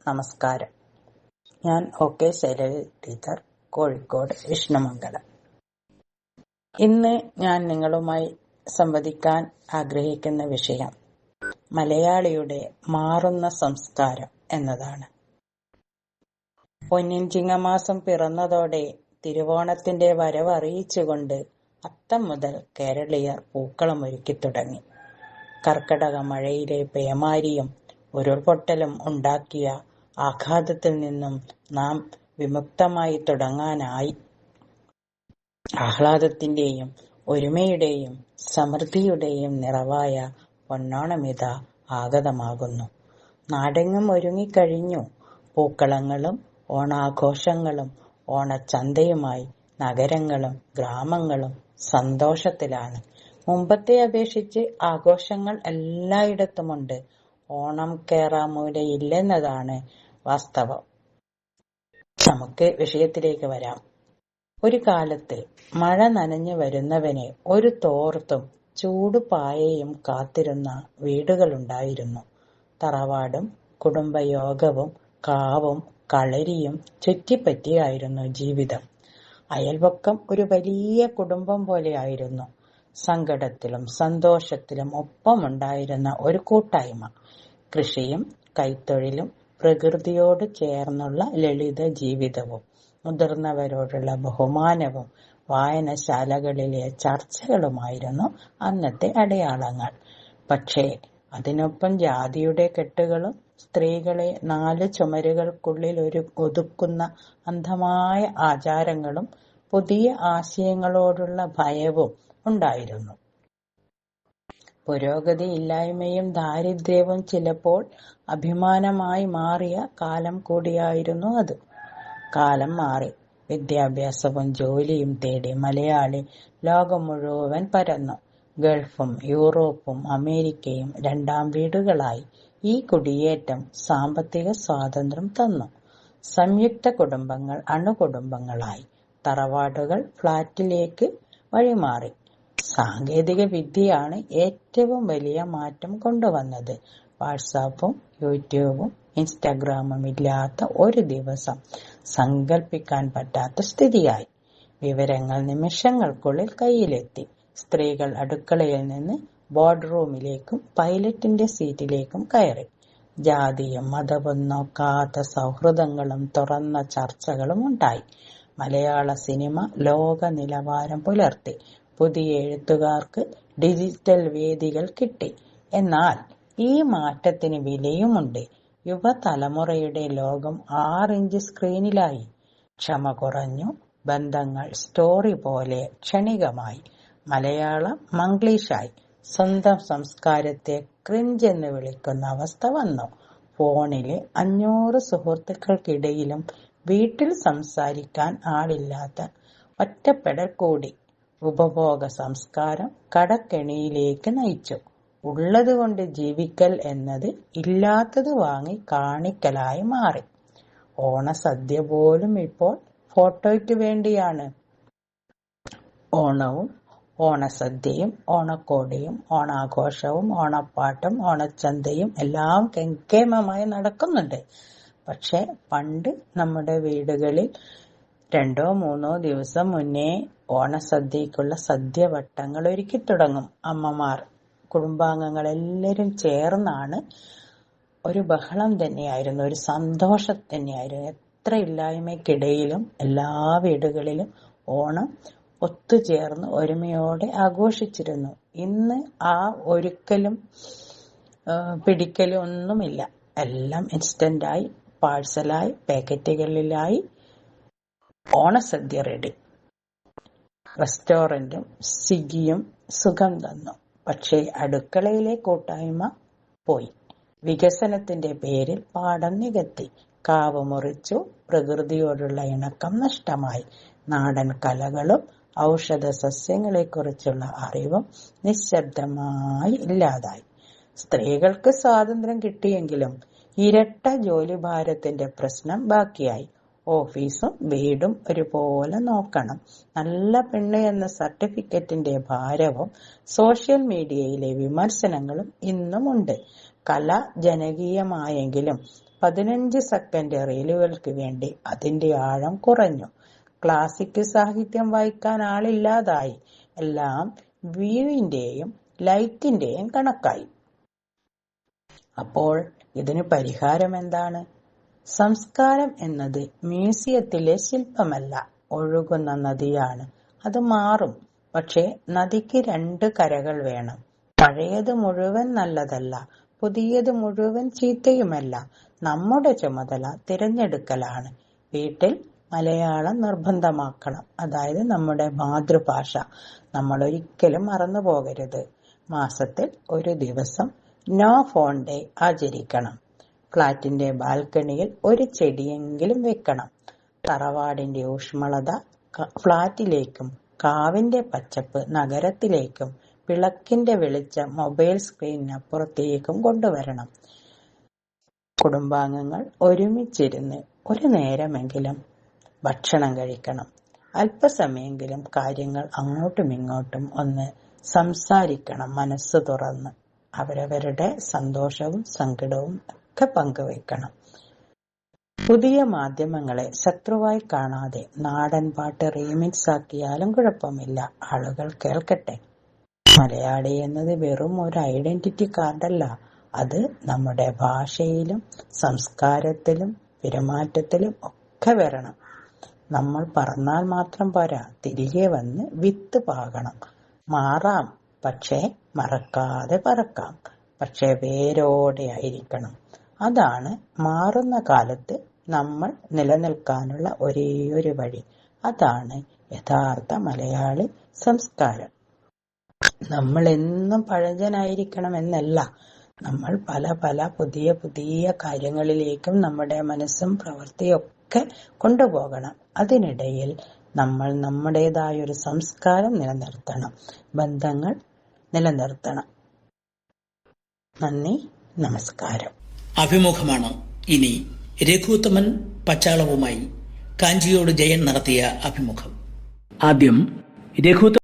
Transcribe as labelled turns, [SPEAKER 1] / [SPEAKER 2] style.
[SPEAKER 1] നമസ്കാരം. ഞാൻ OK Shailaja teacher, Kozhikode Vishnumangalam. ഇന്ന് ഞാൻ നിങ്ങളുമായി സംവദിക്കാൻ ആഗ്രഹിക്കുന്ന വിഷയം മലയാളിയുടെ മാറുന്ന സംസ്കാരം എന്നതാണ്. പൊന്നിൻ ചിങ്ങമാസം പിറന്നതോടെ തിരുവോണത്തിന്റെ വരവ് അറിയിച്ചുകൊണ്ട് അത്തം മുതൽ കേരളീയർ പൂക്കളമൊരുക്കി തുടങ്ങി. കർക്കടക മഴയിലെ പേമാരിയും ഉരുൾപൊട്ടലും ഉണ്ടാക്കിയ ആഘാതത്തിൽ നിന്നും നാം വിമുക്തമായി തുടങ്ങാനായി. ആഹ്ലാദത്തിന്റെയും ഒരുമയുടെയും സമൃദ്ധിയുടെയും നിറവായ പൊന്നോണമിത ആഗതമാകുന്നു. നാടെങ്ങും ഒരുങ്ങിക്കഴിഞ്ഞു. പൂക്കളങ്ങളും ഓണാഘോഷങ്ങളും ഓണച്ചന്തയുമായി നഗരങ്ങളും ഗ്രാമങ്ങളും സന്തോഷത്തിലാണ്. മുമ്പത്തെ അപേക്ഷിച്ച് ആഘോഷങ്ങൾ എല്ലായിടത്തുമുണ്ട്. ഓണം കേറാമൂലയില്ലെന്നതാണ് വാസ്തവം. നമുക്ക് വിഷയത്തിലേക്ക് വരാം. ഒരു കാലത്ത് മഴ നനഞ്ഞു വരുന്നവനെ ഒരു തോർത്തും ചൂടുപായയും കാത്തിരുന്ന വീടുകളുണ്ടായിരുന്നു. തറവാടും കുടുംബയോഗവും കാവും കളരിയും ചുറ്റിപ്പറ്റിയായിരുന്നു ജീവിതം. അയൽപക്കം ഒരു വലിയ കുടുംബം പോലെയായിരുന്നു. സങ്കടത്തിലും സന്തോഷത്തിലും ഒപ്പമുണ്ടായിരുന്ന ഒരു കൂട്ടായ്മ. കൃഷിയും കൈത്തൊഴിലും പ്രകൃതിയോട് ചേർന്നുള്ള ലളിത ജീവിതവും മുതിർന്നവരോടുള്ള ബഹുമാനവും വായനശാലകളിലെ ചർച്ചകളുമായിരുന്നു അന്നത്തെ അടയാളങ്ങൾ. പക്ഷേ അതിനൊപ്പം ജാതിയുടെ കെട്ടുകളും സ്ത്രീകളെ 4 ചുമരുകൾക്കുള്ളിൽ ഒതുക്കുന്ന അന്ധമായ ആചാരങ്ങളും പുതിയ ആശയങ്ങളോടുള്ള ഭയവും ഉണ്ടായിരുന്നു. പുരോഗതിയില്ലായ്മയും ദാരിദ്ര്യവും ചിലപ്പോൾ അഭിമാനമായി മാറിയ കാലം കൂടിയായിരുന്നു അത്. കാലം മാറി. വിദ്യാഭ്യാസവും ജോലിയും തേടി മലയാളി ലോകം മുഴുവൻ പരന്നു. ഗൾഫും യൂറോപ്പും അമേരിക്കയും 2ാം വീടുകളായി. ഈ കുടിയേറ്റം സാമ്പത്തിക സ്വാതന്ത്ര്യം തന്നു. സംയുക്ത കുടുംബങ്ങൾ അണുകുടുംബങ്ങളായി. തറവാടുകൾ ഫ്ളാറ്റിലേക്ക് വഴിമാറി. സാങ്കേതിക വിദ്യയാണ് ഏറ്റവും വലിയ മാറ്റം കൊണ്ടുവന്നത്. വാട്സാപ്പും യൂട്യൂബും ഇൻസ്റ്റഗ്രാമും ഇല്ലാത്ത ഒരു ദിവസം സങ്കല്പിക്കാൻ പറ്റാത്ത സ്ഥിതിയായി. വിവരങ്ങൾ നിമിഷങ്ങൾക്കുള്ളിൽ കയ്യിലെത്തി. സ്ത്രീകൾ അടുക്കളയിൽ നിന്ന് ബോർഡ് റൂമിലേക്കും പൈലറ്റിന്റെ സീറ്റിലേക്കും കയറി. ജാതിയും മതവും നോക്കാത്ത സൗഹൃദങ്ങളും തുറന്ന ചർച്ചകളും ഉണ്ടായി. മലയാള സിനിമ ലോക നിലവാരം പുലർത്തി. പുതിയ എഴുത്തുകാർക്ക് ഡിജിറ്റൽ വേദികൾ കിട്ടി. എന്നാൽ ഈ മാറ്റത്തിന് വിലയുമുണ്ട്. യുവതലമുറയുടെ ലോകം 6 ഇഞ്ച് സ്ക്രീനിലായി. ക്ഷമ കുറഞ്ഞു. ബന്ധങ്ങൾ സ്റ്റോറി പോലെ ക്ഷണികമായി. മലയാളം മംഗ്ലീഷായി. സ്വന്തം സംസ്കാരത്തെ ക്രിഞ്ച് എന്ന് വിളിക്കുന്ന അവസ്ഥ വന്നു. ഫോണില് 500 സുഹൃത്തുക്കൾക്കിടയിലും വീട്ടിൽ സംസാരിക്കാൻ ആളില്ലാത്ത ഒറ്റപ്പെടൽ കൂടി. ഉപഭോഗ സംസ്കാരം കടക്കെണിയിലേക്ക് നയിച്ചു. ഉള്ളത് കൊണ്ട് ജീവിക്കൽ എന്നത് ഇല്ലാത്തത് വാങ്ങി കാണിക്കലായി മാറി. ഓണസദ്യ പോലും ഇപ്പോൾ ഫോട്ടോയ്ക്ക് വേണ്ടിയാണ്. ഓണവും ഓണസദ്യയും ഓണക്കോടിയും ഓണാഘോഷവും ഓണപ്പാട്ടും ഓണച്ചന്തയും എല്ലാം കെങ്കേമമായി നടക്കുന്നുണ്ട്. പക്ഷെ പണ്ട് നമ്മുടെ വീടുകളിൽ 2 or 3 ദിവസം മുന്നേ ഓണസദ്യക്കുള്ള സദ്യവട്ടങ്ങൾ ഒരുക്കി തുടങ്ങും അമ്മമാർ. കുടുംബാംഗങ്ങൾ എല്ലാവരും ചേർന്നാണ്. ഒരു ബഹളം തന്നെയായിരുന്നു, ഒരു സന്തോഷം തന്നെയായിരുന്നു. എത്ര ഇല്ലായ്മയ്ക്കിടയിലും എല്ലാ വീടുകളിലും ഓണം ഒത്തുചേർന്ന് ഒരുമയോടെ ആഘോഷിച്ചിരുന്നു. ഇന്ന് ആ ഒരുക്കലും പിടിക്കലും ഒന്നുമില്ല. എല്ലാം ഇൻസ്റ്റന്റായി, പാഴ്സലായി, പാക്കറ്റുകളിലായി. ഓണസദ്യ റെഡി. റെസ്റ്റോറന്റും സ്വിഗ്ഗിയും സുഖം തന്നു. പക്ഷേ അടുക്കളയിലെ കൂട്ടായ്മ പോയി. വികസനത്തിന്റെ പേരിൽ പാടം നികത്തി. കാവ് മുറിച്ചു. പ്രകൃതിയോടുള്ള ഇണക്കം നഷ്ടമായി. നാടൻ കലകളും ഔഷധ സസ്യങ്ങളെക്കുറിച്ചുള്ള അറിവും നിശബ്ദമായി ഇല്ലാതായി. സ്ത്രീകൾക്ക് സ്വാതന്ത്ര്യം കിട്ടിയെങ്കിലും ഇരട്ട ജോലിഭാരത്തിന്റെ പ്രശ്നം ബാക്കിയായി. ഓഫീസും വീടും ഒരുപോലെ നോക്കണം. നല്ല പെണ്ണ് എന്ന സർട്ടിഫിക്കറ്റിന്റെ ഭാരവും സോഷ്യൽ മീഡിയയിലെ വിമർശനങ്ങളും ഇന്നുമുണ്ട്. കല ജനകീയമായെങ്കിലും 15 സെക്കൻഡ് റീലുകൾക്ക് വേണ്ടി അതിന്റെ ആഴം കുറഞ്ഞു. ക്ലാസിക് സാഹിത്യം വായിക്കാൻ ആളില്ലാതായി. എല്ലാം വ്യൂവിന്റെയും ലൈക്കിന്റെയും കണക്കായി. അപ്പോൾ ഇതിന് പരിഹാരം എന്താണ്? സംസ്കാരം എന്നത് മ്യൂസിയത്തിലെ ശില്പമല്ല, ഒഴുകുന്ന നദിയാണ്. അത് മാറും. പക്ഷേ നദിക്ക് 2 കരകൾ വേണം. പഴയത് മുഴുവൻ നല്ലതല്ല, പുതിയത് മുഴുവൻ ചീത്തയുമല്ല. നമ്മുടെ ചുമതല തിരഞ്ഞെടുക്കലാണ്. വീട്ടിൽ മലയാളം നിർബന്ധമാക്കണം. അതായത് നമ്മുടെ മാതൃഭാഷ നമ്മൾ ഒരിക്കലും മറന്നു പോകരുത്. മാസത്തിൽ ഒരു ദിവസം നോ ഫോൺ ഡേ ആചരിക്കണം. ഫ്ളാറ്റിന്റെ ബാൽക്കണിയിൽ ഒരു ചെടിയെങ്കിലും വെക്കണം. തറവാടിന്റെ ഊഷ്മളത ഫ്ളാറ്റിലേക്കും കാവിന്റെ പച്ചപ്പ് നഗരത്തിലേക്കും വിളക്കിന്റെ വെളിച്ചം മൊബൈൽ സ്ക്രീനിനപ്പുറത്തേക്കും കൊണ്ടുവരണം. കുടുംബാംഗങ്ങൾ ഒരുമിച്ചിരുന്ന് ഒരു നേരമെങ്കിലും ഭക്ഷണം കഴിക്കണം. അല്പസമയെങ്കിലും കാര്യങ്ങൾ അങ്ങോട്ടും ഇങ്ങോട്ടും ഒന്ന് സംസാരിക്കണം. മനസ്സ് തുറന്ന് അവരവരുടെ സന്തോഷവും സങ്കടവും ഒക്കെ പങ്കുവെക്കണം. പുതിയ മാധ്യമങ്ങളെ ശത്രുവായി കാണാതെ നാടൻ പാട്ട് റീമിക്സ് ആക്കിയാലും കുഴപ്പമില്ല, ആളുകൾ കേൾക്കട്ടെ. മലയാളി എന്നത് വെറും ഒരു ഐഡന്റിറ്റി കാർഡല്ല, അത് നമ്മുടെ ഭാഷയിലും സംസ്കാരത്തിലും പെരുമാറ്റത്തിലും ഒക്കെ വരണം. നമ്മൾ പറന്നാൽ മാത്രം പോരാ, തിരികെ വന്ന് വിത്ത് പാകണം. മാറാം, പക്ഷേ മറക്കാതെ പറക്കാം. പക്ഷെ വേരോടെ ആയിരിക്കണം. അതാണ് മാറുന്ന കാലത്ത് നമ്മൾ നിലനിൽക്കാനുള്ള ഒരേയൊരു വഴി. അതാണ് യഥാർത്ഥ മലയാളി സംസ്കാരം. നമ്മൾ എന്നും പഴഞ്ചനായിരിക്കണം എന്നല്ല, നമ്മൾ പല പല പുതിയ പുതിയ കാര്യങ്ങളിലേക്കും നമ്മുടെ മനസ്സും പ്രവൃത്തിയൊക്കെ കൊണ്ടുപോകണം. അതിനിടയിൽ നമ്മൾ നമ്മുടേതായൊരു സംസ്കാരം നിലനിർത്തണം, ബന്ധങ്ങൾ നിലനിർത്തണം. നന്ദി, നമസ്കാരം.
[SPEAKER 2] അഭിമുഖമാണ് ഇനി. രഘുത്തമൻ പച്ചാളവുമായി കാഞ്ചിയോട് ജയൻ നടത്തിയ അഭിമുഖം. ആദ്യം രഘുത്തമൻ